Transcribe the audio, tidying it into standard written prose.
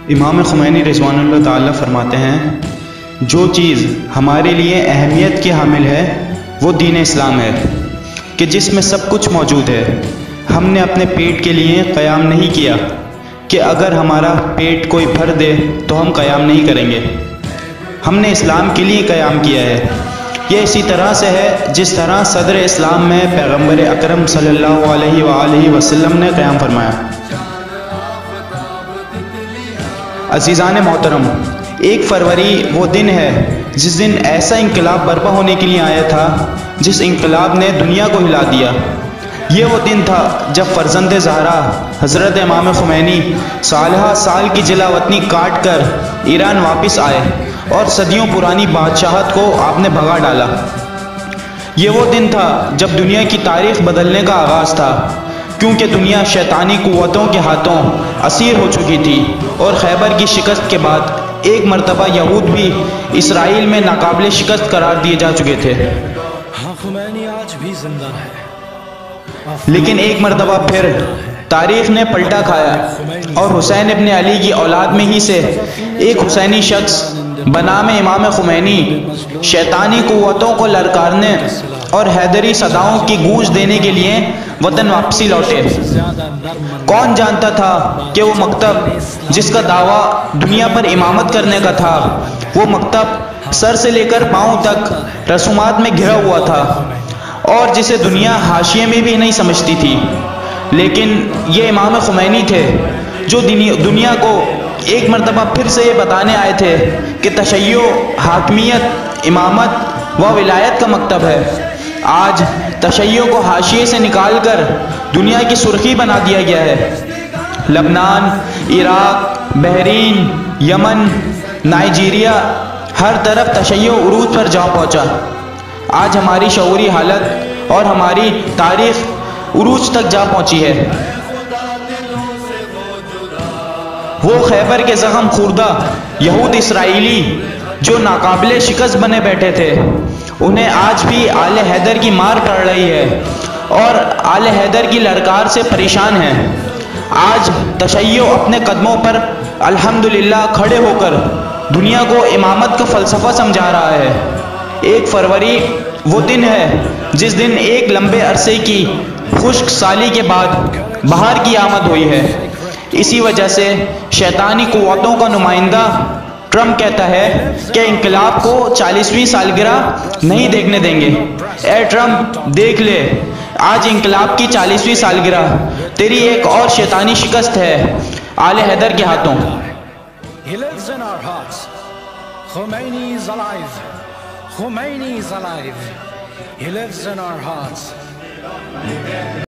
امام خمینی رضوان اللہ تعالیٰ فرماتے ہیں، جو چیز ہمارے لیے اہمیت کی حامل ہے وہ دین اسلام ہے کہ جس میں سب کچھ موجود ہے۔ ہم نے اپنے پیٹ کے لیے قیام نہیں کیا کہ اگر ہمارا پیٹ کوئی بھر دے تو ہم قیام نہیں کریں گے، ہم نے اسلام کے لیے قیام کیا ہے۔ یہ اسی طرح سے ہے جس طرح صدر اسلام میں پیغمبر اکرم صلی اللہ علیہ وآلہ وسلم نے قیام فرمایا۔ عزیزان محترم، 1 فروری وہ دن ہے جس دن ایسا انقلاب برپا ہونے کے لیے آیا تھا جس انقلاب نے دنیا کو ہلا دیا۔ یہ وہ دن تھا جب فرزند زہرا حضرت امام خمینی صالحہ سال کی جلا وطنی کاٹ کر ایران واپس آئے اور صدیوں پرانی بادشاہت کو آپ نے بھگا ڈالا۔ یہ وہ دن تھا جب دنیا کی تاریخ بدلنے کا آغاز تھا، کیونکہ دنیا شیطانی قوتوں کے ہاتھوں اسیر ہو چکی تھی اور خیبر کی شکست کے بعد ایک مرتبہ یہود بھی اسرائیل میں ناقابل شکست قرار دیے جا چکے تھے۔ خمینی آج بھی زندہ ہے، لیکن ایک مرتبہ پھر تاریخ نے پلٹا کھایا اور حسین ابن علی کی اولاد میں ہی سے ایک حسینی شخص بنام امام خمینی شیطانی قوتوں کو للکارنے اور حیدری صداؤں کی گونج دینے کے لیے وطن واپسی لوٹے۔ کون جانتا تھا کہ وہ مکتب جس کا دعویٰ دنیا پر امامت کرنے کا تھا، وہ مکتب سر سے لے کر پاؤں تک رسومات میں گھرا ہوا تھا اور جسے دنیا حاشیے میں بھی نہیں سمجھتی تھی، لیکن یہ امام خمینی تھے جو دنیا کو ایک مرتبہ پھر سے یہ بتانے آئے تھے کہ تشیع حاکمیت، امامت و ولایت کا مکتب ہے۔ آج تشیع کو حاشیے سے نکال کر دنیا کی سرخی بنا دیا گیا ہے۔ لبنان، عراق، بحرین، یمن، نائجیریا، ہر طرف تشیع عروج پر جا پہنچا۔ آج ہماری شعوری حالت اور ہماری تاریخ عروج تک جا پہنچی ہے۔ وہ خیبر کے زخم خوردہ یہود اسرائیلی جو ناقابل شکست بنے بیٹھے تھے، انہیں آج بھی آل حیدر کی مار پڑ رہی ہے اور آل حیدر کی للکار سے پریشان ہیں۔ آج تشیع اپنے قدموں پر الحمدللہ کھڑے ہو کر دنیا کو امامت کا فلسفہ سمجھا رہا ہے۔ 1 فروری وہ دن ہے جس دن ایک لمبے عرصے کی خشک سالی کے بعد بہار کی آمد ہوئی ہے۔ اسی وجہ سے شیطانی قوتوں کا نمائندہ ٹرمپ کہتا ہے کہ انقلاب کو 40ویں سالگرہ نہیں دیکھنے دیں گے۔ اے ٹرمپ، دیکھ لے، آج انقلاب کی 40ویں سالگرہ، تیری ایک اور شیطانی شکست ہے آل حیدر کے ہاتھوں۔ He lives in our hearts. Khomeini is alive. Khomeini is alive. He lives in our hearts.